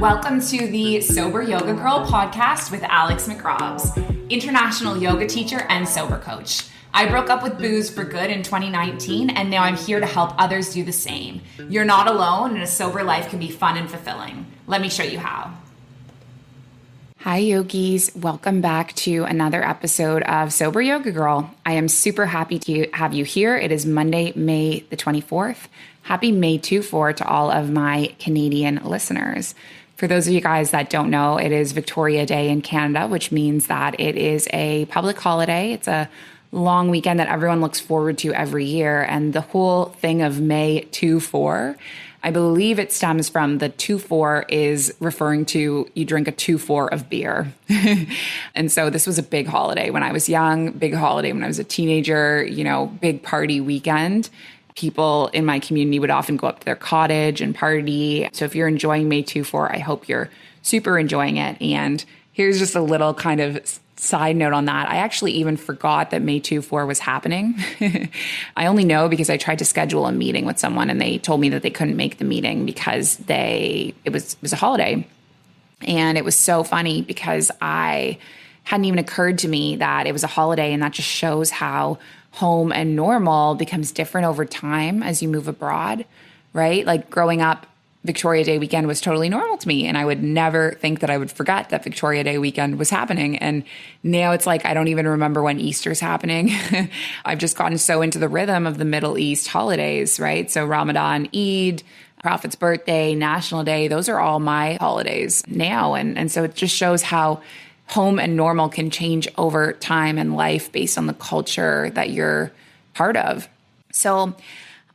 Welcome to the Sober Yoga Girl podcast with Alex McRobbs, international yoga teacher and sober coach. I broke up with booze for good in 2019, and now I'm here to help others do the same. You're not alone, and a sober life can be fun and fulfilling. Let me show you how. Hi, yogis. Welcome back to another episode of Sober Yoga Girl. I am super happy to have you here. It is Monday, May the 24th. Happy May 24 to all of my Canadian listeners. For those of you guys that don't know, it is Victoria Day in Canada, which means that it is a public holiday. It's a long weekend that everyone looks forward to every year. And the whole thing of May 24, I believe it stems from the 2-4 is referring to you drink a 2-4 of beer. And so this was a big holiday when I was young, big holiday when I was a teenager, big party weekend. People in my community would often go up to their cottage and party. So if you're enjoying May 24, I hope you're super enjoying it. And here's just a little kind of side note on that. I actually even forgot that May 24 was happening. I only know because I tried to schedule a meeting with someone and they told me that they couldn't make the meeting because it was a holiday. And it was so funny because I hadn't even occurred to me that it was a holiday, and that just shows how home and normal becomes different over time as you move abroad, right? Like growing up, Victoria Day weekend was totally normal to me, and I would never think that I would forget that Victoria Day weekend was happening. And now it's like I don't even remember when Easter's happening. I've just gotten so into the rhythm of the Middle East holidays, right? So Ramadan, Eid, Prophet's birthday, National Day, those are all my holidays now. And so it just shows how home and normal can change over time and life based on the culture that you're part of. So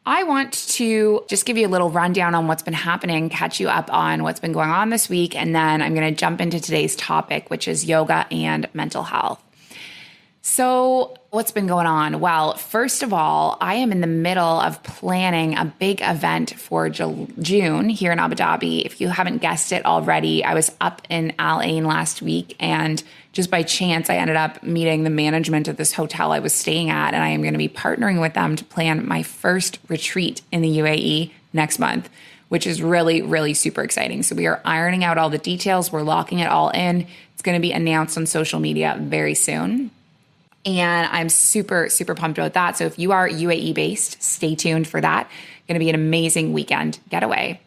I want to just give you a little rundown on what's been happening, catch you up on what's been going on this week, and then I'm going to jump into today's topic, which is yoga and mental health. So what's been going on? Well, first of all, I am in the middle of planning a big event for June here in Abu Dhabi. If you haven't guessed it already, I was up in Al Ain last week, and just by chance, I ended up meeting the management of this hotel I was staying at, and I am going to be partnering with them to plan my first retreat in the UAE next month, which is really, really super exciting. So we are ironing out all the details. We're locking it all in. It's going to be announced on social media very soon. And I'm super, super pumped about that. So if you are UAE based, stay tuned for that. Going to be an amazing weekend getaway.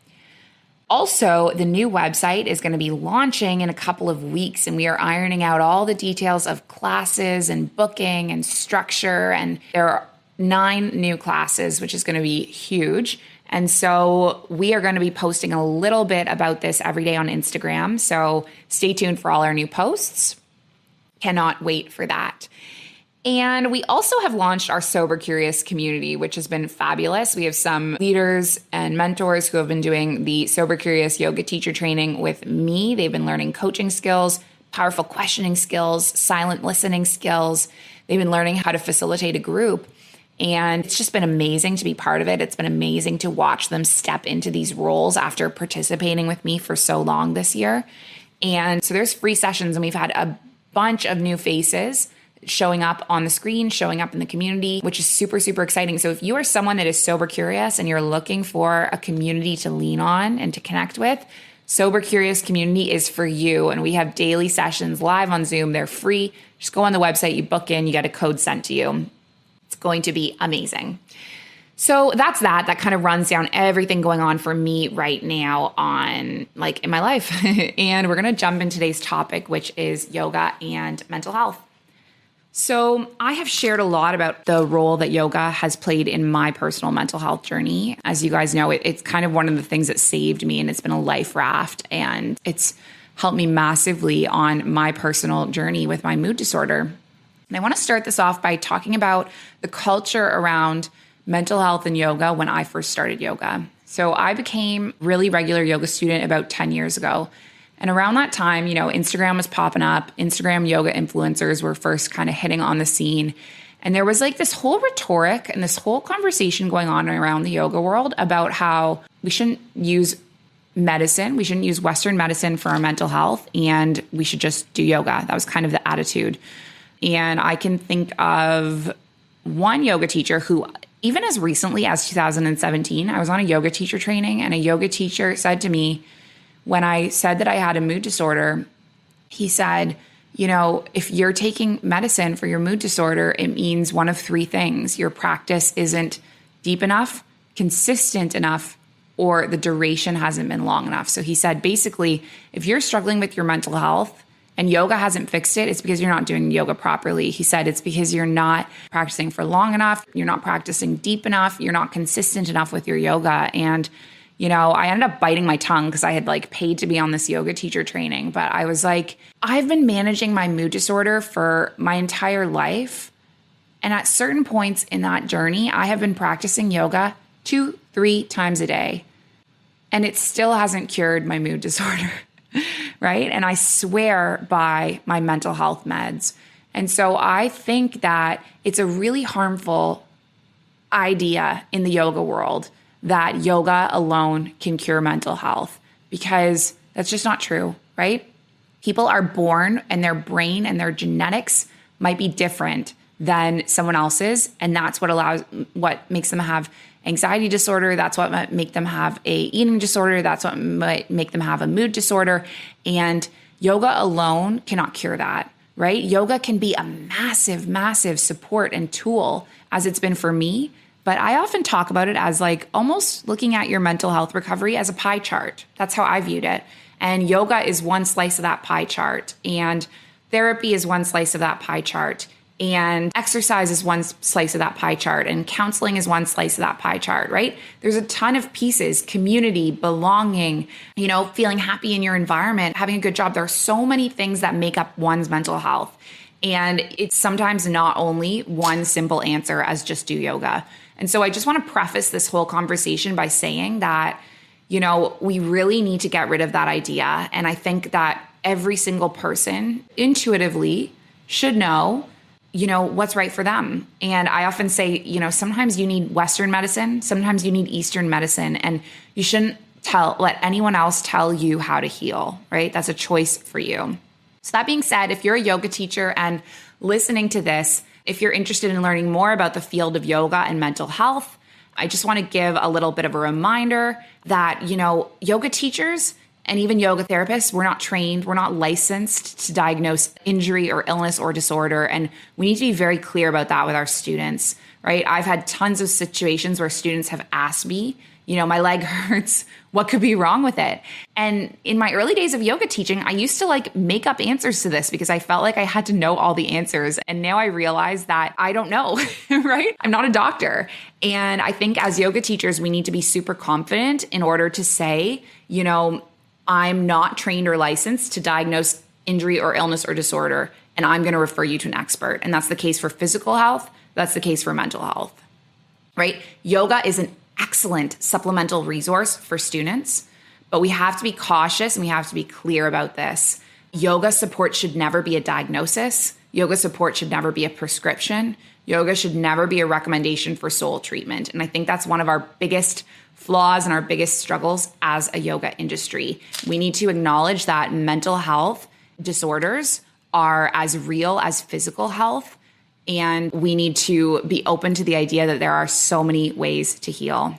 Also, the new website is going to be launching in a couple of weeks, and we are ironing out all the details of classes and booking and structure. And there are 9 new classes, which is going to be huge. And so we are going to be posting a little bit about this every day on Instagram. So stay tuned for all our new posts. Cannot wait for that. And we also have launched our Sober Curious community, which has been fabulous. We have some leaders and mentors who have been doing the Sober Curious yoga teacher training with me. They've been learning coaching skills, powerful questioning skills, silent listening skills. They've been learning how to facilitate a group. And it's just been amazing to be part of it. It's been amazing to watch them step into these roles after participating with me for so long this year. And so there's free sessions, and we've had a bunch of new faces showing up on the screen, showing up in the community, which is super, super exciting. So if you are someone that is sober curious and you're looking for a community to lean on and to connect with, Sober Curious community is for you. And we have daily sessions live on Zoom. They're free. Just go on the website, you book in, you get a code sent to you. It's going to be amazing. So that's that. That kind of runs down everything going on for me right now in my life. And we're going to jump into today's topic, which is yoga and mental health. So I have shared a lot about the role that yoga has played in my personal mental health journey. As you guys know, it's kind of one of the things that saved me, and it's been a life raft, and it's helped me massively on my personal journey with my mood disorder. And I want to start this off by talking about the culture around mental health and yoga when I first started yoga. So I became a really regular yoga student about 10 years ago. And around that time, Instagram was popping up. Instagram yoga influencers were first kind of hitting on the scene. And there was like this whole rhetoric and this whole conversation going on around the yoga world about how we shouldn't use medicine. We shouldn't use Western medicine for our mental health, and we should just do yoga. That was kind of the attitude. And I can think of one yoga teacher who, even as recently as 2017, I was on a yoga teacher training, and a yoga teacher said to me, when I said that I had a mood disorder, he said, if you're taking medicine for your mood disorder, it means one of three things. Your practice isn't deep enough, consistent enough, or the duration hasn't been long enough. So he said, basically, if you're struggling with your mental health and yoga hasn't fixed it, it's because you're not doing yoga properly. He said it's because you're not practicing for long enough, you're not practicing deep enough, you're not consistent enough with your yoga. And I ended up biting my tongue because I had paid to be on this yoga teacher training. But I was like, I've been managing my mood disorder for my entire life. And at certain points in that journey, I have been practicing yoga 2-3 times a day. And it still hasn't cured my mood disorder, right? And I swear by my mental health meds. And so I think that it's a really harmful idea in the yoga world that yoga alone can cure mental health, because that's just not true, right? People are born and their brain and their genetics might be different than someone else's. And that's what makes them have anxiety disorder. That's what might make them have a eating disorder. That's what might make them have a mood disorder. And yoga alone cannot cure that, right? Yoga can be a massive, massive support and tool, as it's been for me. But I often talk about it as almost looking at your mental health recovery as a pie chart. That's how I viewed it. And yoga is one slice of that pie chart. And therapy is one slice of that pie chart. And exercise is one slice of that pie chart. And counseling is one slice of that pie chart, right? There's a ton of pieces: community, belonging, feeling happy in your environment, having a good job. There are so many things that make up one's mental health. And it's sometimes not only one simple answer as just do yoga. And so I just want to preface this whole conversation by saying that, we really need to get rid of that idea. And I think that every single person intuitively should know, what's right for them. And I often say, sometimes you need Western medicine, sometimes you need Eastern medicine, and you shouldn't let anyone else tell you how to heal, right? That's a choice for you. So that being said, if you're a yoga teacher and listening to this, if you're interested in learning more about the field of yoga and mental health, I just want to give a little bit of a reminder that, yoga teachers and even yoga therapists, we're not trained, we're not licensed to diagnose injury or illness or disorder. And we need to be very clear about that with our students, right? I've had tons of situations where students have asked me, my leg hurts, what could be wrong with it? And in my early days of yoga teaching, I used to make up answers to this because I felt like I had to know all the answers. And now I realize that I don't know, right? I'm not a doctor. And I think as yoga teachers, we need to be super confident in order to say, I'm not trained or licensed to diagnose injury or illness or disorder, and I'm going to refer you to an expert. And that's the case for physical health. That's the case for mental health, right? Yoga is an excellent supplemental resource for students, but we have to be cautious and we have to be clear about this. Yoga support should never be a diagnosis. Yoga support should never be a prescription. Yoga should never be a recommendation for soul treatment. And I think that's one of our biggest flaws and our biggest struggles as a yoga industry. We need to acknowledge that mental health disorders are as real as physical health. And we need to be open to the idea that there are so many ways to heal.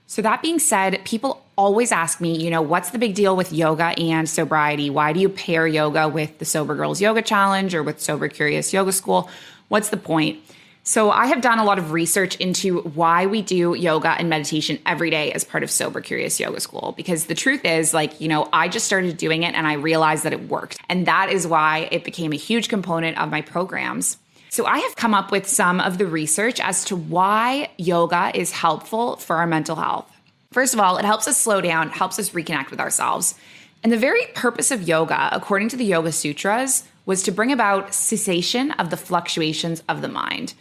So that being said, people always ask me, what's the big deal with yoga and sobriety? Why do you pair yoga with the Sober Girls Yoga Challenge or with Sober Curious Yoga School? What's the point? So I have done a lot of research into why we do yoga and meditation every day as part of Sober Curious Yoga School. Because the truth is, I just started doing it and I realized that it worked. And that is why it became a huge component of my programs. So I have come up with some of the research as to why yoga is helpful for our mental health. First of all, it helps us slow down, helps us reconnect with ourselves. And the very purpose of yoga, according to the Yoga Sutras, was to bring about cessation of the fluctuations of the mind.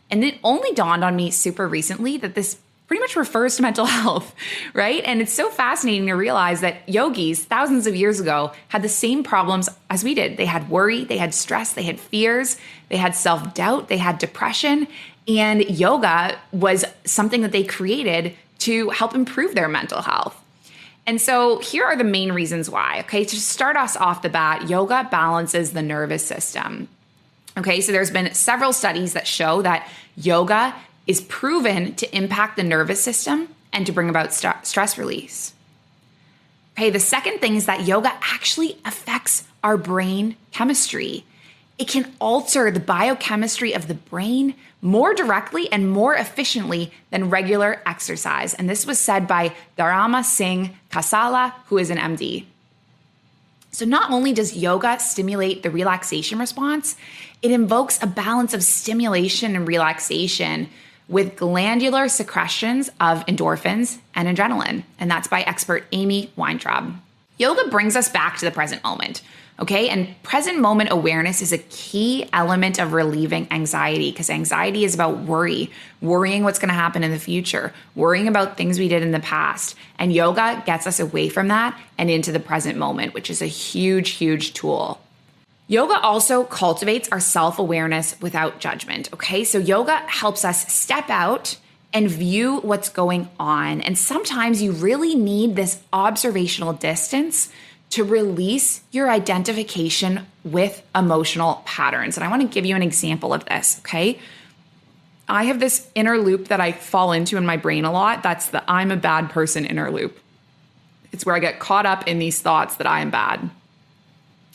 And it only dawned on me super recently that this pretty much refers to mental health, right? And it's so fascinating to realize that yogis thousands of years ago had the same problems as we did. They had worry, they had stress, they had fears, they had self-doubt, they had depression. And yoga was something that they created to help improve their mental health. And so here are the main reasons why. Okay, to start us off the bat, yoga balances the nervous system. Okay, so there's been several studies that show that yoga is proven to impact the nervous system and to bring about stress release. Okay, the second thing is that yoga actually affects our brain chemistry. It can alter the biochemistry of the brain more directly and more efficiently than regular exercise. And this was said by Dharma Singh Kasala, who is an MD. So not only does yoga stimulate the relaxation response, it invokes a balance of stimulation and relaxation with glandular secretions of endorphins and adrenaline. And that's by expert Amy Weintraub. Yoga brings us back to the present moment, okay? And present moment awareness is a key element of relieving anxiety, because anxiety is about worrying what's gonna happen in the future, worrying about things we did in the past. And yoga gets us away from that and into the present moment, which is a huge, huge tool. Yoga also cultivates our self-awareness without judgment, okay? So yoga helps us step out and view what's going on. And sometimes you really need this observational distance to release your identification with emotional patterns. And I want to give you an example of this, okay? I have this inner loop that I fall into in my brain a lot. That's the I'm a bad person inner loop. It's where I get caught up in these thoughts that I am bad.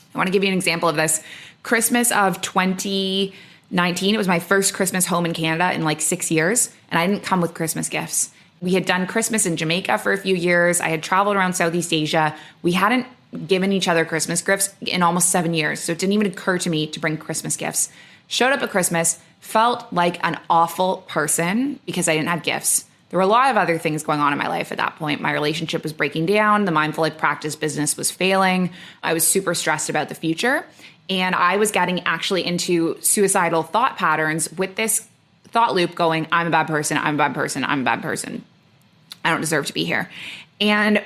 I want to give you an example of this. Christmas of 2019, it was my first Christmas home in Canada in like 6 years, and I didn't come with Christmas gifts. We had done Christmas in Jamaica for a few years. I had traveled around Southeast Asia. We hadn't given each other Christmas gifts in almost 7 years, so it didn't even occur to me to bring Christmas gifts. Showed up at Christmas, felt like an awful person because I didn't have gifts. There were a lot of other things going on in my life at that point. My relationship was breaking down. The Mindful Life Practice business was failing. I was super stressed about the future. And I was getting actually into suicidal thought patterns with this thought loop going, I'm a bad person, I'm a bad person, I'm a bad person. I don't deserve to be here. And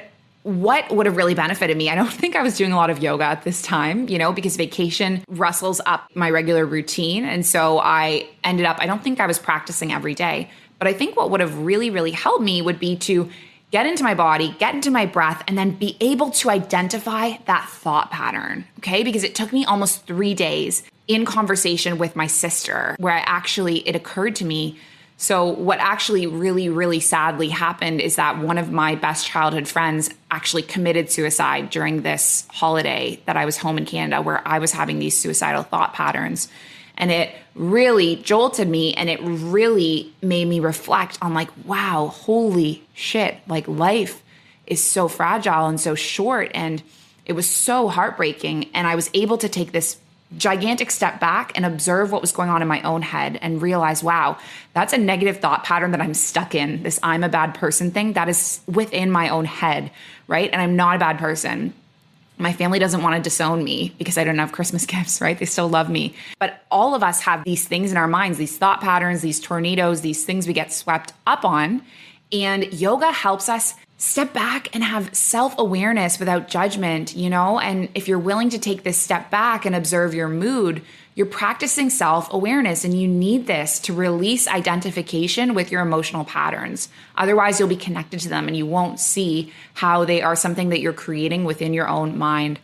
what would have really benefited me, I don't think I was doing a lot of yoga at this time, because vacation rustles up my regular routine. And so I ended up, I don't think I was practicing every day. But I think what would have really, really helped me would be to get into my body, get into my breath, and then be able to identify that thought pattern, okay? Because it took me almost 3 days in conversation with my sister where it occurred to me. So what actually really, really sadly happened is that one of my best childhood friends actually committed suicide during this holiday that I was home in Canada, where I was having these suicidal thought patterns. And it really jolted me, and it really made me reflect on like, wow, holy shit, like life is so fragile and so short. And it was so heartbreaking. And I was able to take this gigantic step back and observe what was going on in my own head and realize, wow, that's a negative thought pattern that I'm stuck in. This I'm a bad person thing that is within my own head, right? And I'm not a bad person. My family doesn't want to disown me because I don't have Christmas gifts, right? They still love me. But all of us have these things in our minds, these thought patterns, these tornadoes, these things we get swept up on. And yoga helps us step back and have self-awareness without judgment, And if you're willing to take this step back and observe your mood, you're practicing self-awareness, and you need this to release identification with your emotional patterns. Otherwise, you'll be connected to them and you won't see how they are something that you're creating within your own mind,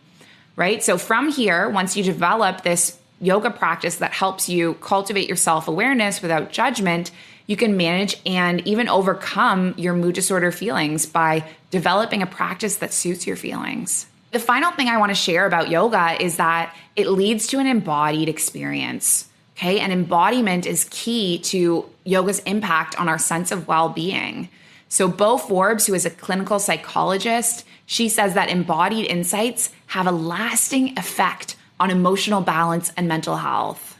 right? So from here, once you develop this yoga practice that helps you cultivate your self-awareness without judgment, you can manage and even overcome your mood disorder feelings by developing a practice that suits your feelings. The final thing I want to share about yoga is that it leads to an embodied experience, okay? And embodiment is key to yoga's impact on our sense of well-being. So Bo Forbes, who is a clinical psychologist, she says that embodied insights have a lasting effect on emotional balance and mental health.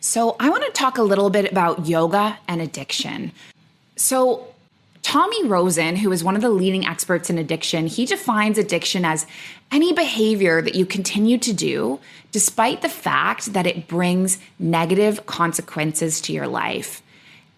So I want to talk a little bit about yoga and addiction. So Tommy Rosen, who is one of the leading experts in addiction, he defines addiction as any behavior that you continue to do despite the fact that it brings negative consequences to your life.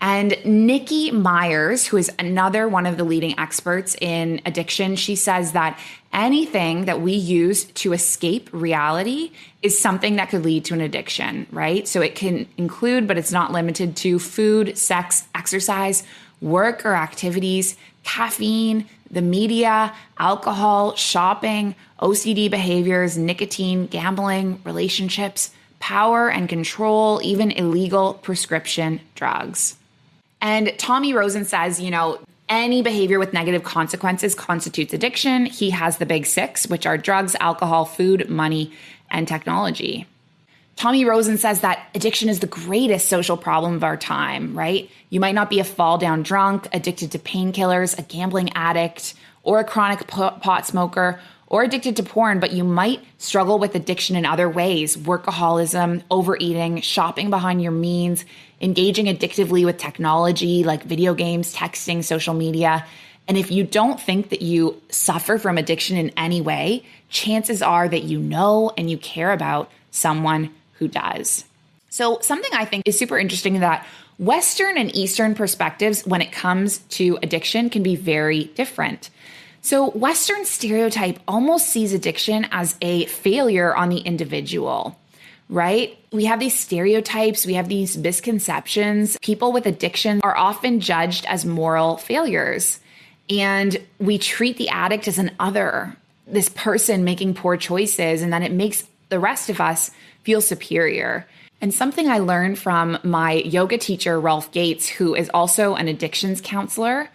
And Nikki Myers, who is another one of the leading experts in addiction, she says that anything that we use to escape reality is something that could lead to an addiction, right? So it can include, but it's not limited to, food, sex, exercise, work or activities, caffeine, the media, alcohol, shopping, OCD behaviors, nicotine, gambling, relationships, power and control, even illegal prescription drugs. And Tommy Rosen says, Any behavior with negative consequences constitutes addiction. He has the big six, which are drugs, alcohol, food, money, and technology. Tommy Rosen says that addiction is the greatest social problem of our time, right? You might not be a fall down drunk, addicted to painkillers, a gambling addict, or a chronic pot smoker, or addicted to porn, but you might struggle with addiction in other ways: workaholism, overeating, shopping behind your means, engaging addictively with technology like video games, texting, social media. And if you don't think that you suffer from addiction in any way, chances are that you know and you care about someone who does. So something I think is super interesting that Western and Eastern perspectives when it comes to addiction can be very different. So Western stereotype almost sees addiction as a failure on the individual, right? We have these stereotypes, we have these misconceptions. People with addiction are often judged as moral failures. And we treat the addict as an other, this person making poor choices, and then it makes the rest of us feel superior. And something I learned from my yoga teacher, Rolf Gates, who is also an addictions counselor,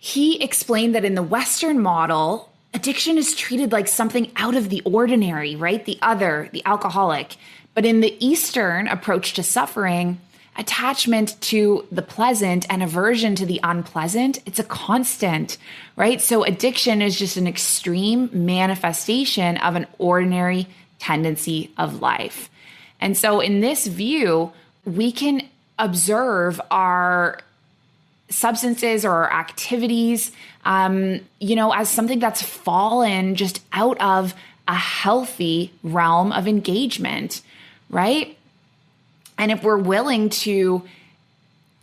he explained that in the Western model, addiction is treated like something out of the ordinary, right? The other, the alcoholic. But in the Eastern approach to suffering, attachment to the pleasant and aversion to the unpleasant, it's a constant, right? So addiction is just an extreme manifestation of an ordinary tendency of life. And so in this view, we can observe our substances or our activities, as something that's fallen just out of a healthy realm of engagement, right? And if we're willing to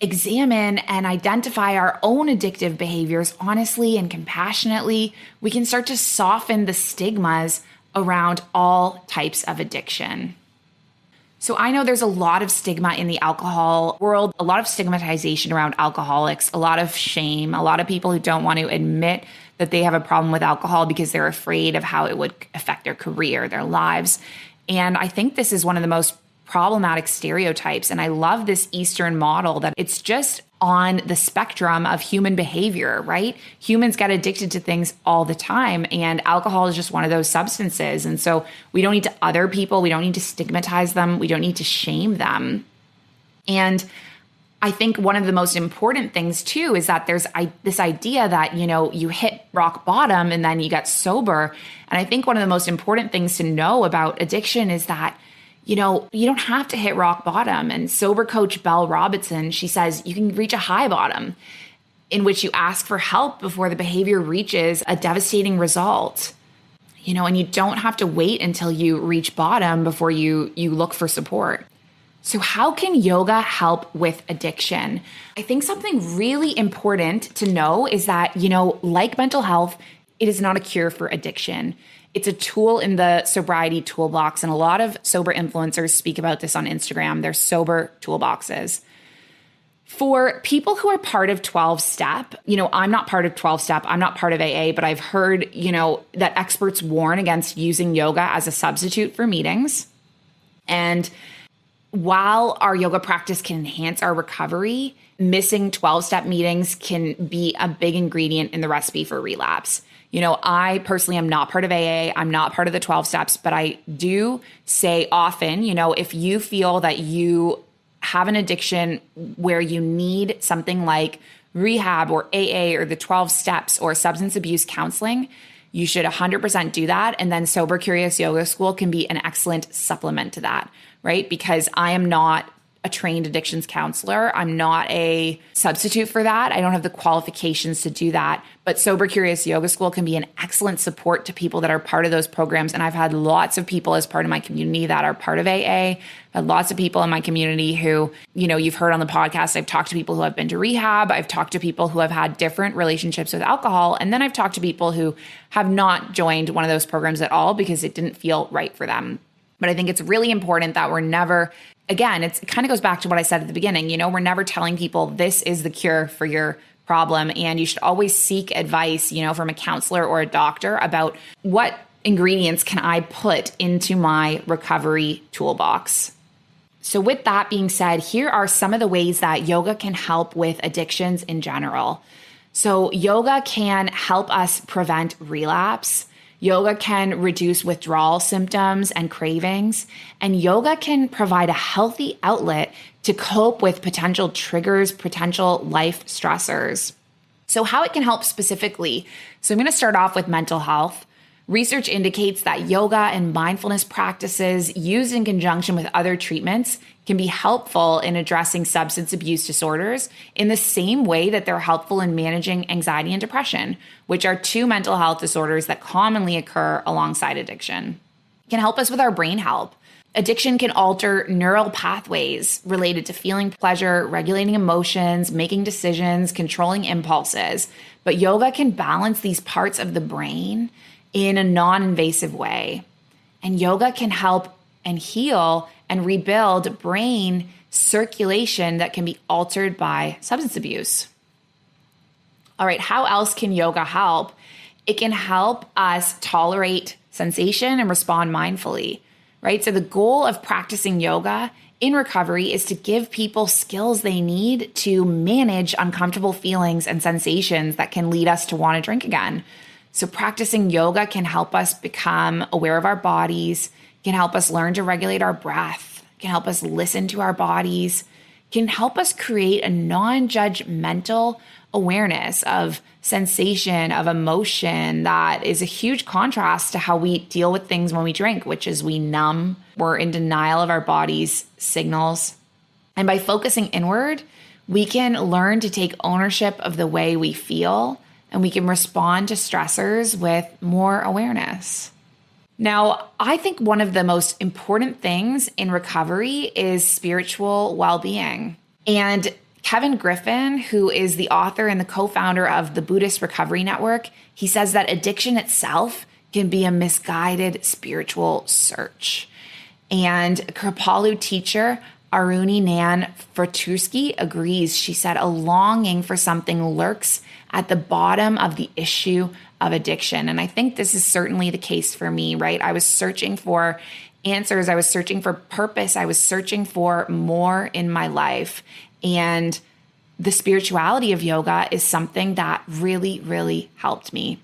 examine and identify our own addictive behaviors honestly and compassionately, we can start to soften the stigmas around all types of addiction. So I know there's a lot of stigma in the alcohol world, a lot of stigmatization around alcoholics, a lot of shame, a lot of people who don't want to admit that they have a problem with alcohol because they're afraid of how it would affect their career, their lives. And I think this is one of the most problematic stereotypes. And I love this Eastern model that it's just on the spectrum of human behavior, right? Humans get addicted to things all the time, and alcohol is just one of those substances. And so we don't need to other people. We don't need to stigmatize them. We don't need to shame them. And I think one of the most important things too is that there's this idea that, you hit rock bottom and then you get sober. And I think one of the most important things to know about addiction is that you don't have to hit rock bottom. And sober coach Belle Robinson, she says you can reach a high bottom in which you ask for help before the behavior reaches a devastating result. And you don't have to wait until you reach bottom before you look for support. So how can yoga help with addiction? I think something really important to know is that, like mental health, it is not a cure for addiction. It's a tool in the sobriety toolbox. And a lot of sober influencers speak about this on Instagram. They're sober toolboxes. For people who are part of 12-step, I'm not part of 12-step. I'm not part of AA, but I've heard, that experts warn against using yoga as a substitute for meetings. And while our yoga practice can enhance our recovery, missing 12-step meetings can be a big ingredient in the recipe for relapse. I personally am not part of AA. I'm not part of the 12 steps, but I do say often, if you feel that you have an addiction where you need something like rehab or AA or the 12 steps or substance abuse counseling, you should 100% do that. And then Sober Curious Yoga School can be an excellent supplement to that, right? Because I am not a trained addictions counselor. I'm not a substitute for that. I don't have the qualifications to do that. But Sober Curious Yoga School can be an excellent support to people that are part of those programs. And I've had lots of people as part of my community that are part of AA. I've had lots of people in my community who, you've heard on the podcast, I've talked to people who have been to rehab. I've talked to people who have had different relationships with alcohol. And then I've talked to people who have not joined one of those programs at all because it didn't feel right for them. But I think it's really important that we're never, again, it kind of goes back to what I said at the beginning, we're never telling people this is the cure for your problem. And you should always seek advice, from a counselor or a doctor about what ingredients can I put into my recovery toolbox. So with that being said, here are some of the ways that yoga can help with addictions in general. So yoga can help us prevent relapse. Yoga can reduce withdrawal symptoms and cravings, and yoga can provide a healthy outlet to cope with potential triggers, potential life stressors. So how it can help specifically. So I'm going to start off with mental health. Research indicates that yoga and mindfulness practices used in conjunction with other treatments can be helpful in addressing substance abuse disorders in the same way that they're helpful in managing anxiety and depression, which are two mental health disorders that commonly occur alongside addiction. It can help us with our brain health. Addiction can alter neural pathways related to feeling pleasure, regulating emotions, making decisions, controlling impulses. But yoga can balance these parts of the brain in a non-invasive way. And yoga can help and heal and rebuild brain circulation that can be altered by substance abuse. All right, how else can yoga help? It can help us tolerate sensation and respond mindfully, right? So the goal of practicing yoga in recovery is to give people skills they need to manage uncomfortable feelings and sensations that can lead us to want to drink again. So practicing yoga can help us become aware of our bodies, can help us learn to regulate our breath, can help us listen to our bodies, can help us create a non-judgmental awareness of sensation, of emotion that is a huge contrast to how we deal with things when we drink, which is we numb, we're in denial of our body's signals. And by focusing inward, we can learn to take ownership of the way we feel, and we can respond to stressors with more awareness. Now, I think one of the most important things in recovery is spiritual well-being. And Kevin Griffin, who is the author and the co-founder of the Buddhist Recovery Network, he says that addiction itself can be a misguided spiritual search. And Kripalu teacher Aruni Nan Fortescue agrees. She said a longing for something lurks at the bottom of the issue of addiction. And I think this is certainly the case for me, right? I was searching for answers. I was searching for purpose. I was searching for more in my life. And the spirituality of yoga is something that really, really helped me.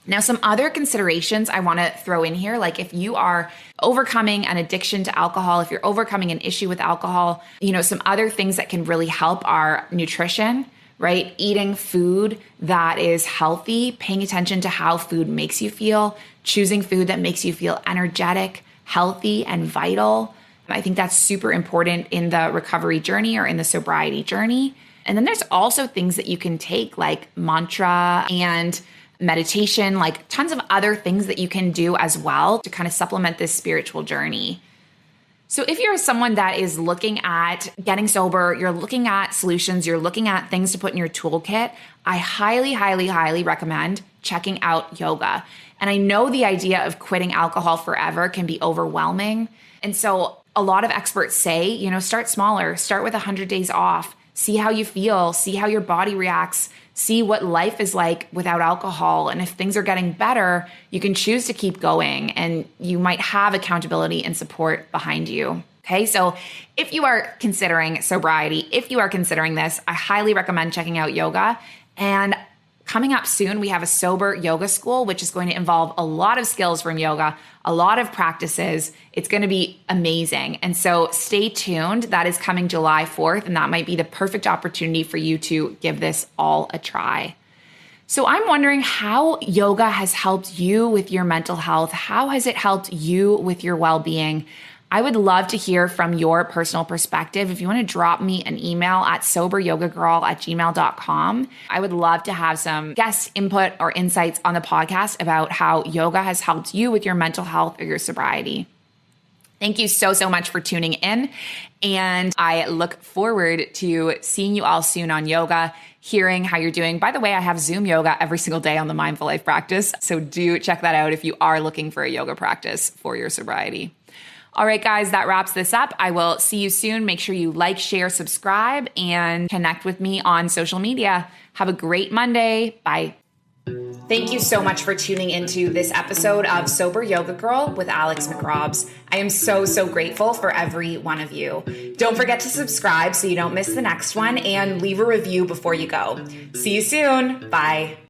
Now, some other considerations I want to throw in here, like if you are overcoming an addiction to alcohol, if you're overcoming an issue with alcohol, some other things that can really help are nutrition, right? Eating food that is healthy, paying attention to how food makes you feel, choosing food that makes you feel energetic, healthy, and vital. I think that's super important in the recovery journey or in the sobriety journey. And then there's also things that you can take like mantra and meditation, like tons of other things that you can do as well to kind of supplement this spiritual journey. So if you're someone that is looking at getting sober, you're looking at solutions, you're looking at things to put in your toolkit, I highly, highly, highly recommend checking out yoga. And I know the idea of quitting alcohol forever can be overwhelming. And so a lot of experts say, start smaller, start with 100 days off, see how you feel, see how your body reacts, see what life is like without alcohol. And if things are getting better, you can choose to keep going and you might have accountability and support behind you. Okay, so if you are considering sobriety, if you are considering this, I highly recommend checking out yoga. And coming up soon, we have a sober yoga school, which is going to involve a lot of skills from yoga, a lot of practices. It's going to be amazing. And so stay tuned. That is coming July 4th, and that might be the perfect opportunity for you to give this all a try. So I'm wondering how yoga has helped you with your mental health. How has it helped you with your well-being? I would love to hear from your personal perspective. If you want to drop me an email at soberyogagirl@gmail.com, I would love to have some guest input or insights on the podcast about how yoga has helped you with your mental health or your sobriety. Thank you so, so much for tuning in. And I look forward to seeing you all soon on yoga, hearing how you're doing. By the way, I have Zoom yoga every single day on the Mindful Life practice. So do check that out if you are looking for a yoga practice for your sobriety. All right, guys, that wraps this up. I will see you soon. Make sure you like, share, subscribe, and connect with me on social media. Have a great Monday. Bye. Thank you so much for tuning into this episode of Sober Yoga Girl with Alex McRobbs. I am so grateful for every one of you. Don't forget to subscribe so you don't miss the next one and leave a review before you go. See you soon. Bye.